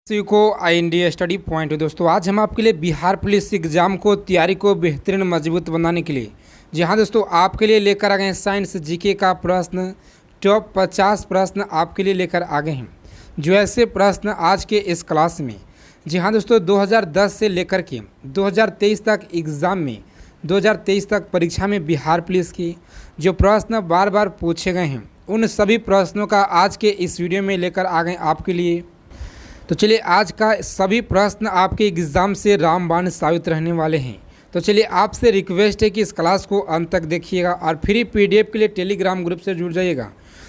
सभी को IND study point. दोस्तों आज हम आपके लिए बिहार पुलिस एग्जाम को तैयारी को बेहतरीन मजबूत बनाने के लिए जी हाँ दोस्तों आपके लिए लेकर आ गए हैं साइंस जीके का प्रश्न। टॉप 50 प्रश्न आपके लिए लेकर आ गए हैं, जो ऐसे प्रश्न आज के इस क्लास में जी हाँ दोस्तों 2010 से लेकर के 2023 तक एग्ज़ाम में 2023 तक परीक्षा में बिहार पुलिस की जो प्रश्न बार बार पूछे गए हैं, उन सभी प्रश्नों का आज के इस वीडियो में लेकर आ गए आपके लिए। तो चलिए आज का सभी प्रश्न आपके एग्ज़ाम से रामबाण साबित रहने वाले हैं। तो चलिए आपसे रिक्वेस्ट है कि इस क्लास को अंत तक देखिएगा और फ्री PDF के लिए टेलीग्राम ग्रुप से जुड़ जाइएगा।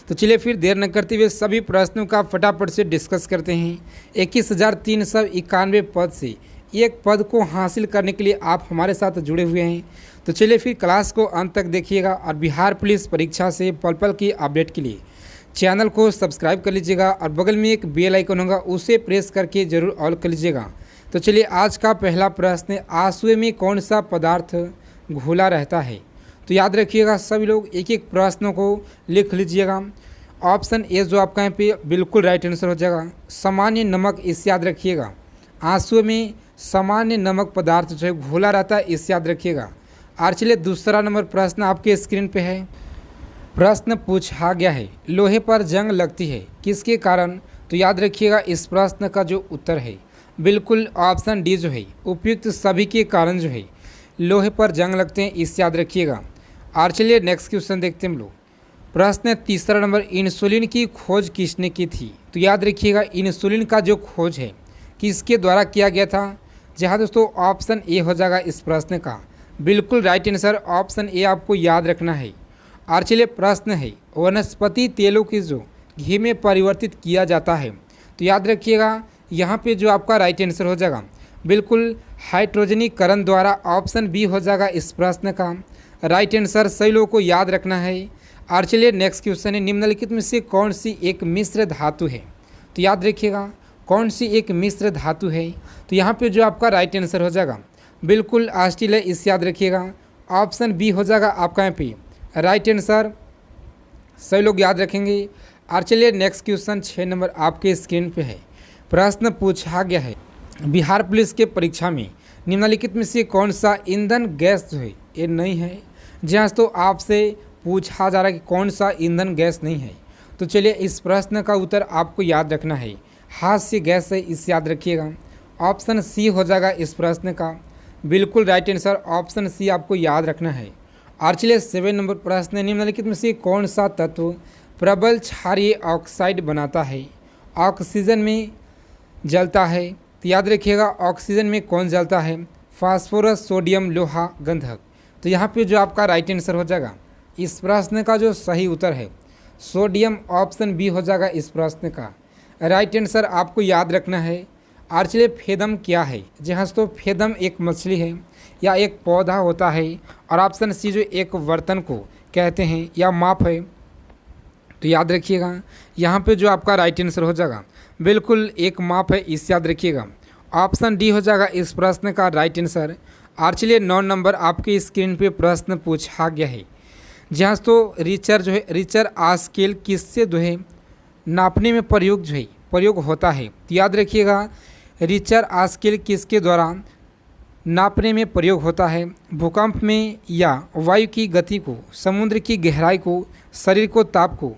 तो चलिए फिर देर न करते हुए सभी प्रश्नों का फटाफट से डिस्कस करते हैं। 21,391 पद से एक पद को हासिल करने के लिए आप हमारे साथ जुड़े हुए हैं। तो चलिए फिर क्लास को अंत तक देखिएगा और बिहार पुलिस परीक्षा से पल पल की अपडेट के लिए चैनल को सब्सक्राइब कर लीजिएगा और बगल में एक बेल आइकन होगा उसे प्रेस करके जरूर ऑल कर लीजिएगा। तो चलिए आज का पहला प्रश्न है, आंसुए में कौन सा पदार्थ घुला रहता है? तो याद रखिएगा सभी लोग एक एक प्रश्नों को लिख लीजिएगा। ऑप्शन ए जो आपका यहाँ पे बिल्कुल राइट आंसर हो जाएगा, सामान्य नमक। इसे याद रखिएगा, आंसुए में सामान्य नमक पदार्थ जो है घुला रहता है, इसे याद रखिएगा। और चलिए दूसरा नंबर प्रश्न आपके स्क्रीन पे है। प्रश्न पूछा गया है, लोहे पर जंग लगती है किसके कारण? तो याद रखिएगा इस प्रश्न का जो उत्तर है बिल्कुल ऑप्शन डी जो है उपयुक्त सभी के कारण जो है लोहे पर जंग लगते हैं, इसे याद रखिएगा। और चलिए नेक्स्ट क्वेश्चन देखते हैं हम लोग। प्रश्न तीसरा नंबर, इंसुलिन की खोज किसने की थी? तो याद रखिएगा इंसुलिन का जो खोज है किसके द्वारा किया गया था? जहाँ दोस्तों ऑप्शन ए हो जाएगा इस प्रश्न का बिल्कुल राइट आंसर, ऑप्शन ए आपको याद रखना है। और चलिए प्रश्न है, वनस्पति तेलों की जो घी में परिवर्तित किया जाता है, तो याद रखिएगा यहाँ पे जो आपका राइट आंसर हो जाएगा बिल्कुल हाइड्रोजनीकरण द्वारा, ऑप्शन बी हो जाएगा इस प्रश्न का राइट आंसर। सभी लोगों को याद रखना है। और चलिए नेक्स्ट क्वेश्चन है, निम्नलिखित में से कौन सी एक मिश्र धातु है? तो याद रखिएगा कौन सी एक मिश्र धातु है? तो यहाँ पे जो आपका राइट आंसर हो जाएगा बिल्कुल स्टील है, इसे याद रखिएगा। ऑप्शन बी हो जाएगा आपका यहाँ पे राइट आंसर, सभी लोग याद रखेंगे। और चलिए नेक्स्ट क्वेश्चन 6 नंबर आपके स्क्रीन पे है। प्रश्न पूछा गया है, बिहार पुलिस के परीक्षा में निम्नलिखित में से कौन सा ईंधन गैस जो है ये नहीं है? जहाँ तो आपसे पूछा जा रहा है कि कौन सा ईंधन गैस नहीं है, तो चलिए इस प्रश्न का उत्तर आपको याद रखना है, हास्य गैस है, इसे याद रखिएगा। ऑप्शन सी हो जाएगा इस प्रश्न का बिल्कुल राइट आंसर, ऑप्शन सी आपको याद रखना है। और चलिए 7 नंबर प्रश्न, निम्नलिखित में से कौन सा तत्व प्रबल क्षारीय ऑक्साइड बनाता है? ऑक्सीजन में जलता है, तो याद रखिएगा ऑक्सीजन में कौन जलता है? फास्फोरस, सोडियम, लोहा, गंधक। तो यहाँ पे जो आपका राइट आंसर हो जाएगा इस प्रश्न का जो सही उत्तर है सोडियम, ऑप्शन बी हो जाएगा इस प्रश्न का राइट आंसर, आपको याद रखना है। और चलिए फेदम क्या है? जहाँ तो फेदम एक मछली है या एक पौधा होता है, और ऑप्शन सी जो एक बर्तन को कहते हैं या माप है, तो याद रखिएगा यहाँ पे जो आपका राइट आंसर हो जाएगा बिल्कुल एक माप है, इसे याद रखिएगा। ऑप्शन डी हो जाएगा इस प्रश्न का राइट आंसर। और चलिए 9 नंबर आपके स्क्रीन पे प्रश्न पूछा गया है, जहाँ तो रिचर जो है रिचर स्केल किससे जो है नापने में प्रयोग होता है? तो याद रखिएगा रिचर स्केल किसके द्वारा नापने में प्रयोग होता है? भूकंप में या वायु की गति को, समुद्र की गहराई को, शरीर को ताप को।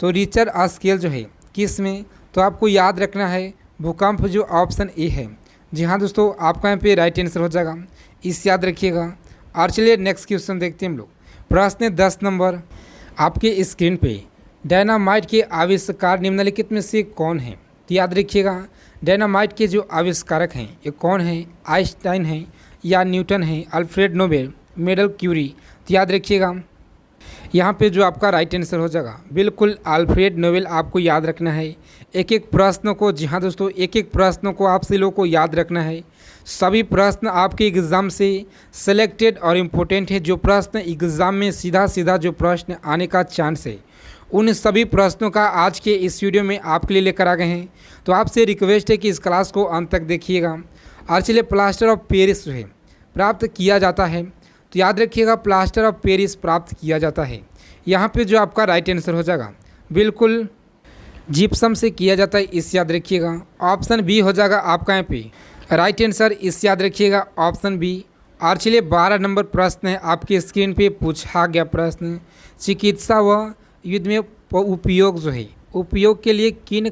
तो रिचर स्केल जो है किस में? तो आपको याद रखना है भूकंप, जो ऑप्शन ए है। जी हाँ दोस्तों आपका यहाँ पे राइट आंसर हो जाएगा, इसे याद रखिएगा। और चलिए नेक्स्ट क्वेश्चन देखते हैं हम लोग। प्रश्न 10 नंबर आपके स्क्रीन पे, डायनामाइट के आविष्कार निम्नलिखित में से कौन है? तो याद रखिएगा डायनामाइट के जो आविष्कारक हैं ये कौन है? आइंस्टाइन है या न्यूटन है, अल्फ्रेड नोबेल, मेडल क्यूरी। तो याद रखिएगा यहाँ पे जो आपका राइट आंसर हो जाएगा बिल्कुल अल्फ्रेड नोबेल, आपको याद रखना है। एक एक प्रश्नों को, जी हाँ दोस्तों एक एक प्रश्नों को आप सभी लोगों को याद रखना है। सभी प्रश्न आपके एग्ज़ाम से सेलेक्टेड और इम्पोर्टेंट है। जो प्रश्न एग्ज़ाम में सीधा जो प्रश्न आने का चांस है, उन सभी प्रश्नों का आज के इस वीडियो में आपके लिए लेकर आ गए हैं। तो आपसे रिक्वेस्ट है कि इस क्लास को अंत तक देखिएगा। और चलिए प्लास्टर ऑफ पेरिस जो है प्राप्त किया जाता है, तो याद रखिएगा प्लास्टर ऑफ पेरिस प्राप्त किया जाता है। यहाँ पे जो आपका राइट आंसर हो जाएगा बिल्कुल जिप्सम से किया जाता है, इस याद रखिएगा। ऑप्शन बी हो जाएगा आपका यहाँ पे राइट आंसर, इस याद रखिएगा ऑप्शन बी। और चलिए 12 नंबर प्रश्न है आपके स्क्रीन पे पूछा गया प्रश्न, चिकित्सा व युद्ध में उपयोग जो है, उपयोग के लिए किन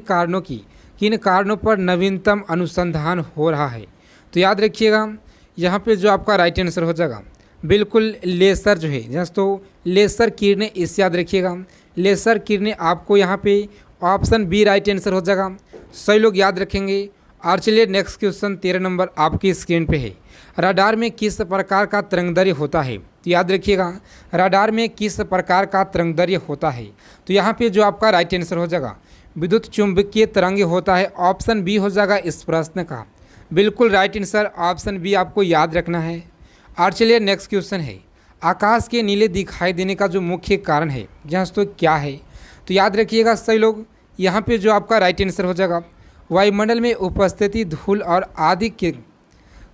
कारणों पर नवीनतम अनुसंधान हो रहा है। तो याद रखिएगा यहाँ पे जो आपका राइट आंसर हो जाएगा बिल्कुल लेसर जो है दोस्तों, लेसर किरणें, इस याद रखिएगा। लेसर किरणें आपको यहाँ पे ऑप्शन बी राइट आंसर हो जाएगा। सही लोग याद रखेंगे। और चलिए नेक्स्ट क्वेश्चन 13 नंबर आपकी स्क्रीन पे है, रडार में किस प्रकार का तरंगदैर्घ्य होता है। तो याद रखिएगा रडार में किस प्रकार का तरंगदैर्घ्य होता है। तो यहाँ पे जो आपका राइट आंसर हो जाएगा विद्युत चुंबकीय तरंग होता है, ऑप्शन बी हो जाएगा इस प्रश्न का बिल्कुल राइट आंसर, ऑप्शन बी आपको याद रखना है। और चलिए नेक्स्ट क्वेश्चन है, आकाश के नीले दिखाई देने का जो मुख्य कारण है दोस्तों क्या है। तो याद रखिएगा सही लोग, यहाँ पे जो आपका राइट आंसर हो जाएगा वायुमंडल में उपस्थिति धूल और आदि के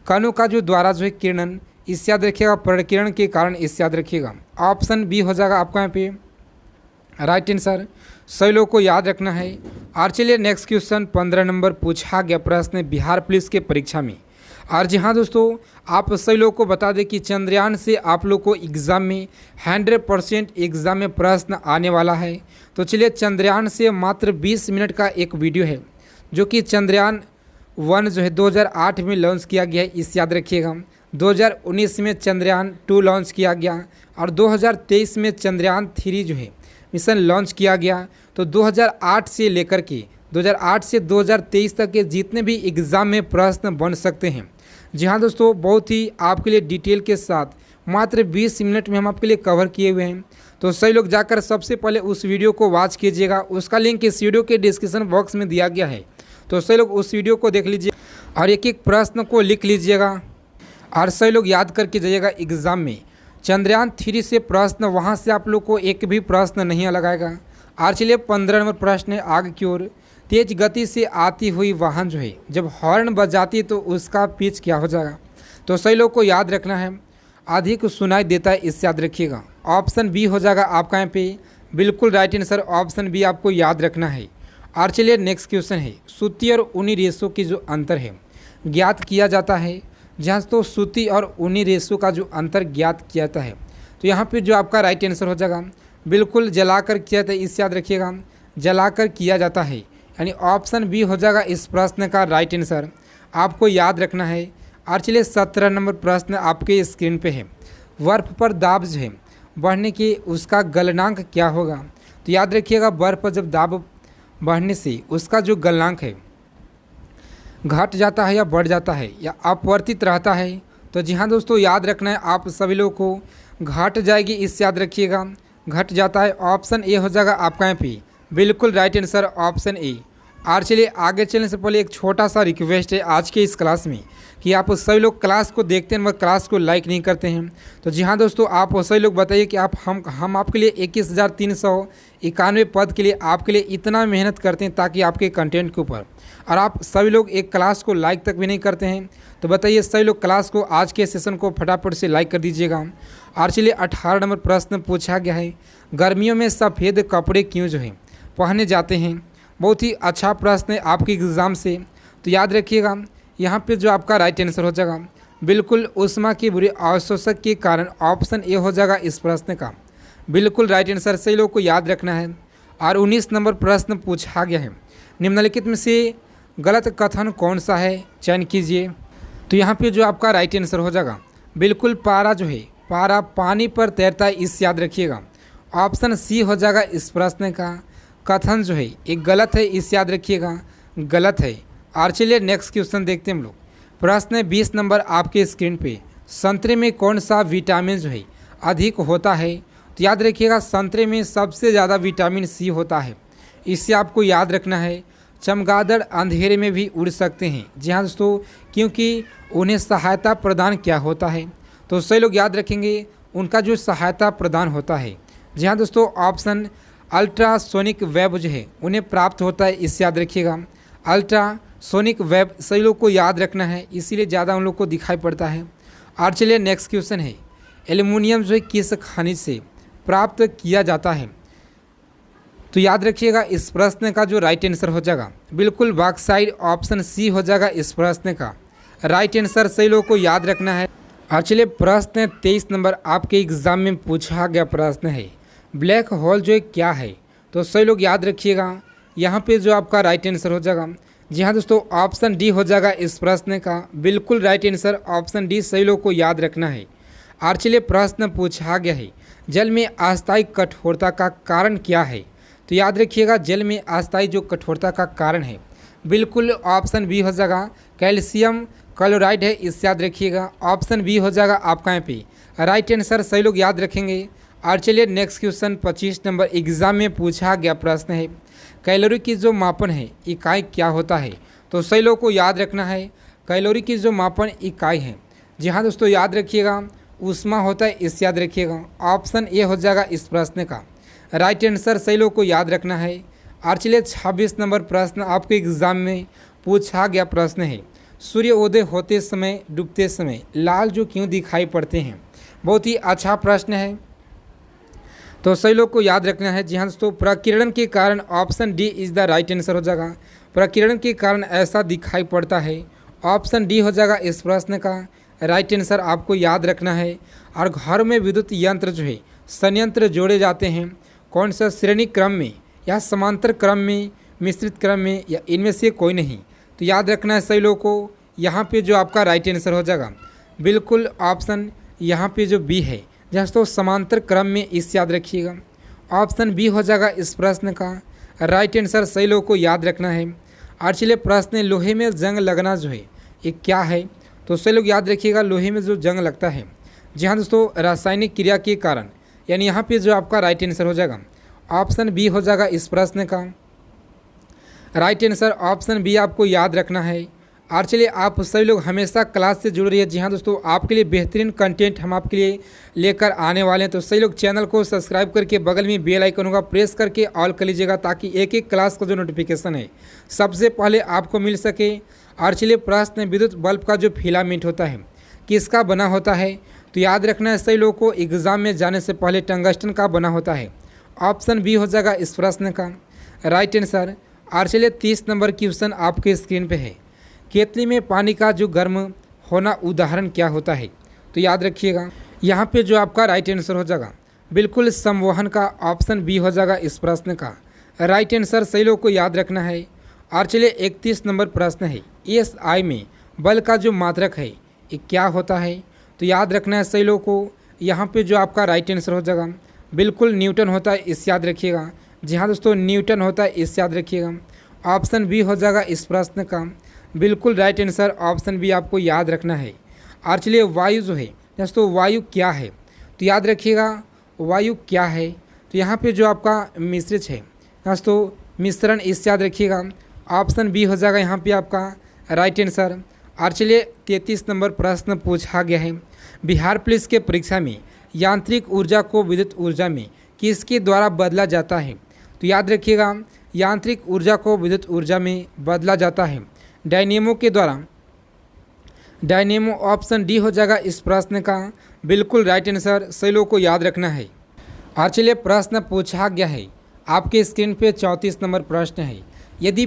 कणों का जो द्वारा जो है किरणन, इस याद रखिएगा प्रकिरण के कारण, इस याद रखिएगा ऑप्शन बी हो जाएगा आपका यहाँ पे राइट आंसर। सही लोग को याद रखना है। और चलिए नेक्स्ट क्वेश्चन 15 नंबर पूछा गया प्रश्न है बिहार पुलिस के परीक्षा में। और जी हाँ दोस्तों, आप सभी लोग को बता दें कि चंद्रयान से आप लोग को एग्ज़ाम में 100% एग्ज़ाम में प्रश्न आने वाला है। तो चलिए चंद्रयान से मात्र 20 मिनट का एक वीडियो है जो कि चंद्रयान 1 जो है 2008 में लॉन्च किया गया है, इस याद रखिएगा। 2019 में चंद्रयान 2 लॉन्च किया गया और 2023 में चंद्रयान 3 जो है मिशन लॉन्च किया गया। तो 2008 से लेकर के 2008 से 2023 तक के जितने भी एग्ज़ाम में प्रश्न बन सकते हैं, जी हाँ दोस्तों, बहुत ही आपके लिए डिटेल के साथ मात्र 20 मिनट में हम आपके लिए कवर किए हुए हैं। तो सही लोग जाकर सबसे पहले उस वीडियो को वॉच कीजिएगा, उसका लिंक इस वीडियो के डिस्क्रिप्शन बॉक्स में दिया गया है। तो सही लोग उस वीडियो को देख लीजिए और एक एक प्रश्न को लिख लीजिएगा और सही लोग याद करके जाइएगा। एग्ज़ाम में चंद्रयान 3 से प्रश्न वहाँ से आप लोग को एक भी प्रश्न नहीं लगाएगा। और चलिए 15 नंबर प्रश्न है, आगे की ओर तेज गति से आती हुई वाहन जो है जब हॉर्न बजाती है तो उसका पिच क्या हो जाएगा। तो सही लोग को याद रखना है अधिक सुनाई देता है, इससे याद रखिएगा ऑप्शन बी हो जाएगा आपका यहाँ पे बिल्कुल राइट आंसर, ऑप्शन बी आपको याद रखना है। और चलिए नेक्स्ट क्वेश्चन है, सूती और ऊनी रेशों की जो अंतर है ज्ञात किया जाता है। जहाँ तो सूती और ऊनी रेशों का जो अंतर ज्ञात किया जाता है, तो यहाँ पे जो आपका राइट आंसर हो जाएगा बिल्कुल जलाकर किया जाता है, इससे याद रखिएगा जलाकर किया जाता है, यानी ऑप्शन बी हो जाएगा इस प्रश्न का राइट आंसर, आपको याद रखना है। और चलिए 17 नंबर प्रश्न आपके स्क्रीन पे है, बर्फ़ पर दाब जो है बढ़ने की उसका गलनांक क्या होगा। तो याद रखिएगा बर्फ़ पर जब दाब बढ़ने से उसका जो गलनांक है घट जाता है या बढ़ जाता है या अपवर्तित रहता है। तो जी हाँ दोस्तों, याद रखना है आप सभी लोगों को घट जाएगी, इससे याद रखिएगा घट जाता है, ऑप्शन ए हो जाएगा आपका यहाँ पे बिल्कुल राइट आंसर, ऑप्शन ए। और चलिए आगे चलने से पहले एक छोटा सा रिक्वेस्ट है आज के इस क्लास में कि आप सभी लोग क्लास को देखते हैं मगर क्लास को लाइक नहीं करते हैं। तो जी हाँ दोस्तों, आप सभी लोग बताइए कि आप हम आपके लिए 21,391 पद के लिए आपके लिए इतना मेहनत करते हैं ताकि आपके कंटेंट के ऊपर, और आप सभी लोग एक क्लास को लाइक तक भी नहीं करते हैं। तो बताइए सभी लोग क्लास को आज के सेशन को फटाफट से लाइक कर दीजिएगा। और चलिए 18 नंबर प्रश्न पूछा गया है, गर्मियों में सफ़ेद कपड़े क्यों जो है पहने जाते हैं। बहुत ही अच्छा प्रश्न है आपके एग्ज़ाम से। तो याद रखिएगा यहाँ पे जो आपका राइट आंसर हो जाएगा बिल्कुल उष्मा की बुरी अवशोषक के कारण, ऑप्शन ए हो जाएगा इस प्रश्न का बिल्कुल राइट आंसर, सही लोग को याद रखना है। और 19 नंबर प्रश्न पूछा गया है, निम्नलिखित में से गलत कथन कौन सा है, चयन कीजिए। तो यहाँ पे जो आपका राइट आंसर हो जाएगा बिल्कुल पारा जो है पारा पानी पर तैरता है, इस याद रखिएगा ऑप्शन सी हो जाएगा इस प्रश्न का कथन जो है एक गलत है, इस याद रखिएगा गलत है। और चलिए नेक्स्ट क्वेश्चन देखते हैं हम लोग। प्रश्न 20 नंबर आपके स्क्रीन पे, संतरे में कौन सा विटामिन जो है अधिक होता है। तो याद रखिएगा संतरे में सबसे ज़्यादा विटामिन सी होता है, इससे आपको याद रखना है। चमगादड़ अंधेरे में भी उड़ सकते हैं, जी हाँ दोस्तों, क्योंकि उन्हें सहायता प्रदान क्या होता है। तो सही लोग याद रखेंगे उनका जो सहायता प्रदान होता है, जी हाँ दोस्तों, ऑप्शन अल्ट्रासोनिक वेब जो है उन्हें प्राप्त होता है, इससे याद रखिएगा अल्ट्रासोनिक वेब, सही लोग को याद रखना है, इसीलिए ज़्यादा उन लोग को दिखाई पड़ता है। और चलिए नेक्स्ट क्वेश्चन है, एल्युमिनियम जो है किस खनिज से प्राप्त किया जाता है। तो याद रखिएगा इस प्रश्न का जो राइट आंसर हो जाएगा बिल्कुल बॉक्साइड ऑप्शन सी हो जाएगा इस प्रश्न का राइट आंसर। सही लोगों को याद रखना है। और चलिए प्रश्न 23 नंबर आपके एग्जाम में पूछा गया प्रश्न है, ब्लैक होल जो है क्या है। तो सही लोग याद रखिएगा यहाँ पे जो आपका राइट आंसर हो जाएगा, जी हाँ दोस्तों, ऑप्शन डी हो जाएगा इस प्रश्न का बिल्कुल राइट आंसर, ऑप्शन डी सही लोग को याद रखना है। और चलिए प्रश्न पूछा गया है, जल में अस्थायी कठोरता का कारण क्या है। तो याद रखिएगा जल में अस्थायी जो कठोरता का कारण है बिल्कुल ऑप्शन बी हो जाएगा कैल्शियम क्लोराइड है, इससे याद रखिएगा ऑप्शन बी हो जाएगा आपका यहाँ पे राइट आंसर। सही लोग याद रखेंगे। और चलिए नेक्स्ट क्वेश्चन 25 नंबर एग्जाम में पूछा गया प्रश्न है, कैलोरी की जो मापन है इकाई क्या होता है। तो सही लोग को याद रखना है कैलोरी की जो मापन इकाई है, जी हाँ दोस्तों, याद रखिएगा ऊष्मा होता है, इससे याद रखिएगा ऑप्शन ए हो जाएगा इस प्रश्न का राइट आंसर। सही लोग को याद रखना है। और चलिए 26 नंबर प्रश्न आपके एग्जाम में पूछा गया प्रश्न है, सूर्योदय होते समय डूबते समय लाल जो क्यों दिखाई पड़ते हैं। बहुत ही अच्छा प्रश्न है, तो सही लोग को याद रखना है। जी हाँ दोस्तों, प्रकीर्णन के कारण option D is the right answer हो जाएगा। प्रकीर्णन के कारण ऐसा दिखाई पड़ता है, ऑप्शन डी हो जाएगा इस प्रश्न का राइट आंसर, आपको याद रखना है। और घर में विद्युत यंत्र जो है संयंत्र जोड़े जाते हैं कौन सा श्रेणी क्रम में या समांतर क्रम में, मिश्रित क्रम में, या इनमें से कोई नहीं। तो याद रखना है सही लोगों को, यहाँ पे जो आपका राइट आंसर हो जाएगा बिल्कुल ऑप्शन यहाँ पे जो बी है, जहाँ तो समांतर क्रम में, इस याद रखिएगा ऑप्शन बी हो जाएगा इस प्रश्न का राइट आंसर। सही लोगों को याद रखना है। और चलिए प्रश्न लोहे में जंग लगना जो है ये क्या है। तो सही लोग याद रखिएगा लोहे में जो जंग लगता है, जी हाँ दोस्तों, रासायनिक क्रिया के कारण, यानी यहाँ पे जो आपका राइट आंसर हो जाएगा ऑप्शन बी हो जाएगा इस प्रश्न का राइट आंसर, ऑप्शन बी आपको याद रखना है। और चलिए आप सभी लोग हमेशा क्लास से जुड़ रही है, जी हाँ दोस्तों, आपके लिए बेहतरीन कंटेंट हम आपके लिए लेकर आने वाले हैं। तो सही लोग चैनल को सब्सक्राइब करके बगल में बेल आइकन होगा प्रेस करके ऑल कर लीजिएगा, ताकि एक एक क्लास का जो नोटिफिकेशन है सबसे पहले आपको मिल सके। और चलिए प्रश्न विद्युत बल्ब का जो फिलामेंट होता है किसका बना होता है। तो याद रखना है सही लोगों को एग्ज़ाम में जाने से पहले टंगस्टन का बना होता है, ऑप्शन बी हो जाएगा इस प्रश्न का राइट आंसर। और चलिए 30 नंबर क्वेश्चन आपके स्क्रीन पे है, केतली में पानी का जो गर्म होना उदाहरण क्या होता है। तो याद रखिएगा यहाँ पे जो आपका राइट आंसर हो जाएगा बिल्कुल संवहन का, ऑप्शन बी हो जाएगा इस प्रश्न का राइट आंसर। सही लोग को याद रखना है। और चलिए 31 नंबर प्रश्न है, एसआई में बल का जो मात्रक है ये क्या होता है। तो याद रखना है सही लोग को, यहाँ पे जो आपका राइट आंसर हो जाएगा बिल्कुल न्यूटन होता है, इस याद रखिएगा। जी हाँ दोस्तों, न्यूटन होता है, इस याद रखिएगा ऑप्शन बी हो जाएगा इस प्रश्न का बिल्कुल राइट आंसर, ऑप्शन बी आपको याद रखना है। और चलिए वायु जो है दोस्तों, वायु क्या है। तो याद रखिएगा वायु क्या है। तो यहाँ पे जो आपका मिश्रित है दोस्तों, मिश्रण, इस याद रखिएगा ऑप्शन बी हो जाएगा यहाँ पे आपका राइट आंसर। और चलिए 33 नंबर प्रश्न पूछा गया है, बिहार पुलिस के परीक्षा में यांत्रिक ऊर्जा को विद्युत ऊर्जा में किसके द्वारा बदला जाता है। तो याद रखिएगा यांत्रिक ऊर्जा को विद्युत ऊर्जा में बदला जाता है डायनेमो के द्वारा, डायनेमो, ऑप्शन डी हो जाएगा इस प्रश्न का बिल्कुल राइट आंसर। सही लोगों को याद रखना है। और चलिए प्रश्न पूछा गया है आपके स्क्रीन पे 34 नंबर प्रश्न है, यदि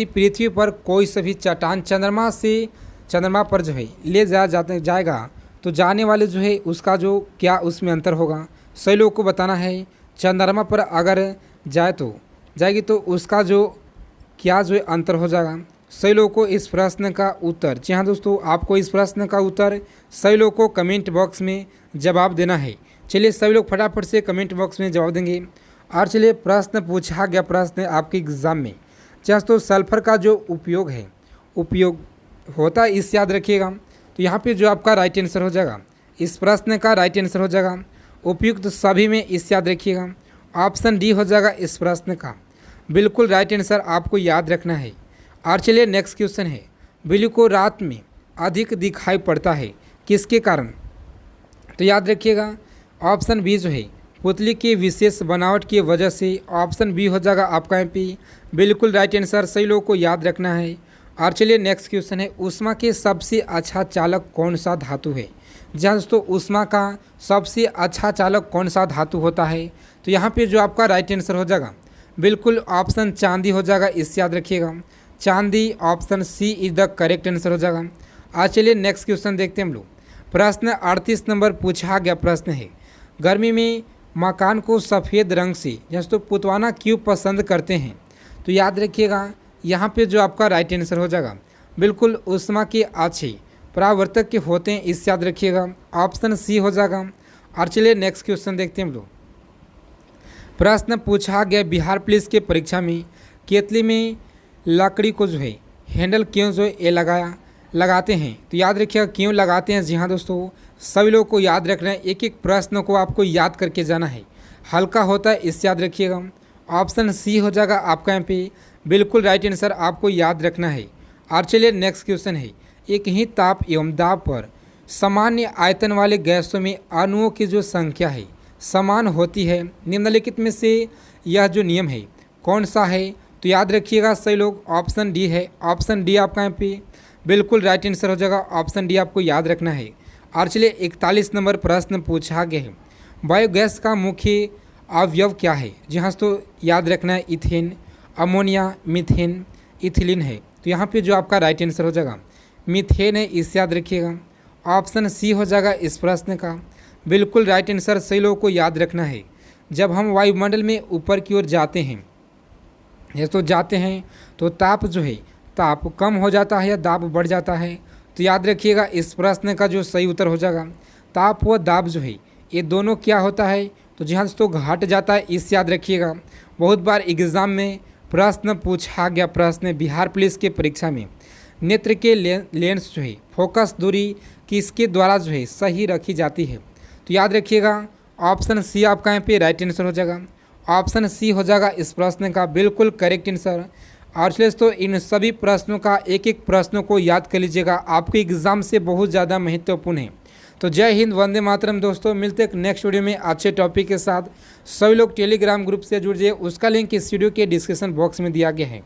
पृथ्वी पर कोई सभी चट्टान चंद्रमा पर जो है ले जाएगा तो जाने वाले जो है उसका जो क्या उसमें अंतर होगा। सही लोगों को बताना है, चंद्रमा पर अगर जाएगी तो उसका जो क्या जो है अंतर हो जाएगा। सही लोगों को इस प्रश्न का उत्तर, जी हाँ दोस्तों, आपको इस प्रश्न का उत्तर सही लोगों को कमेंट बॉक्स में जवाब देना है। चलिए सभी लोग फटाफट से कमेंट बॉक्स में जवाब देंगे। और चलिए प्रश्न पूछा गया प्रश्न आपके एग्जाम में, जी दोस्तों, सल्फर का जो उपयोग होता है, इस याद रखिएगा। तो यहाँ पे जो आपका राइट आंसर हो जाएगा इस प्रश्न का राइट आंसर हो जाएगा उपयुक्त सभी में, इस याद रखिएगा ऑप्शन डी हो जाएगा इस प्रश्न का बिल्कुल राइट आंसर, आपको याद रखना है। और चलिए नेक्स्ट क्वेश्चन है, बिल्ली को रात में अधिक दिखाई पड़ता है किसके कारण। तो याद रखिएगा ऑप्शन बी जो है पुतली की विशेष बनावट की वजह से, ऑप्शन बी हो जाएगा आपका एमपी बिल्कुल राइट आंसर। सही लोगों को याद रखना है। और चलिए नेक्स्ट क्वेश्चन है, ऊष्मा के सबसे अच्छा चालक कौन सा धातु है। जहाँ दोस्तों ऊष्मा का सबसे अच्छा चालक कौन सा धातु होता है। तो यहाँ पे जो आपका राइट आंसर हो जाएगा बिल्कुल ऑप्शन चांदी हो जाएगा, इससे याद रखिएगा। चांदी option C is the correct answer हो जाएगा। आज चलिए नेक्स्ट क्वेश्चन देखते हैं हम लोग। प्रश्न 38 नंबर पूछा गया प्रश्न है, गर्मी में मकान को सफ़ेद रंग से जैसे तो पुतवाना क्यों पसंद करते हैं? तो याद रखिएगा यहाँ पे जो आपका राइट आंसर हो जाएगा बिल्कुल उष्मा के अच्छे परावर्तक के होते हैं, इससे याद रखिएगा ऑप्शन सी हो जाएगा। और चलिए नेक्स्ट क्वेश्चन देखते हैं हम लोग। प्रश्न पूछा गया बिहार पुलिस के परीक्षा में केतली में लकड़ी को जो है हैंडल क्यों जो है ये लगाते हैं? तो याद रखिएगा क्यों लगाते हैं। जी हाँ दोस्तों, सभी लोगों को याद रखना है, एक एक प्रश्न को आपको याद करके जाना है, हल्का होता है, इससे याद रखिएगा ऑप्शन सी हो जाएगा आपका यहाँ पे बिल्कुल राइट आंसर आपको याद रखना है। और चलिए नेक्स्ट क्वेश्चन है, एक ही ताप एवं दाब पर सामान्य आयतन वाले गैसों में अणुओं की जो संख्या है समान होती है, निम्नलिखित में से यह जो नियम है कौन सा है? तो याद रखिएगा सही लोग ऑप्शन डी है, ऑप्शन डी आपका यहाँ पे बिल्कुल राइट आंसर हो जाएगा, ऑप्शन डी आपको याद रखना है। और चलिए 41 नंबर प्रश्न पूछा गया है, बायोगैस का मुख्य अवयव क्या है? जी हाँ तो याद रखना है इथेन, अमोनिया, मीथेन, इथिलीन है। तो यहाँ पे जो आपका राइट आंसर हो जाएगा मीथेन है, इससे याद रखिएगा ऑप्शन सी हो जाएगा इस प्रश्न का बिल्कुल राइट आंसर। सही लोगों को याद रखना है, जब हम वायुमंडल में ऊपर की ओर जाते हैं या तो जाते हैं तो ताप जो है ताप कम हो जाता है या दाब बढ़ जाता है? तो याद रखिएगा इस प्रश्न का जो सही उत्तर हो जाएगा ताप व दाब जो है ये दोनों क्या होता है? तो जी हाँ दोस्तों घट जाता है, इससे याद रखिएगा। बहुत बार एग्ज़ाम में प्रश्न पूछा गया प्रश्न बिहार पुलिस के परीक्षा में नेत्र के लेंस जो है फोकस दूरी किसके द्वारा जो है सही रखी जाती है? तो याद रखिएगा ऑप्शन सी आपका यहाँ पे राइट आंसर हो जाएगा, ऑप्शन सी हो जाएगा इस प्रश्न का बिल्कुल करेक्ट आंसर। और चलिए तो इन सभी प्रश्नों का एक एक प्रश्नों को याद कर लीजिएगा, आपके एग्ज़ाम से बहुत ज़्यादा महत्वपूर्ण है। तो जय हिंद, वंदे मातरम दोस्तों, मिलते हैं नेक्स्ट वीडियो में अच्छे टॉपिक के साथ। सभी लोग टेलीग्राम ग्रुप से जुड़ जाइए, उसका लिंक इस वीडियो के डिस्क्रिप्शन बॉक्स में दिया गया है।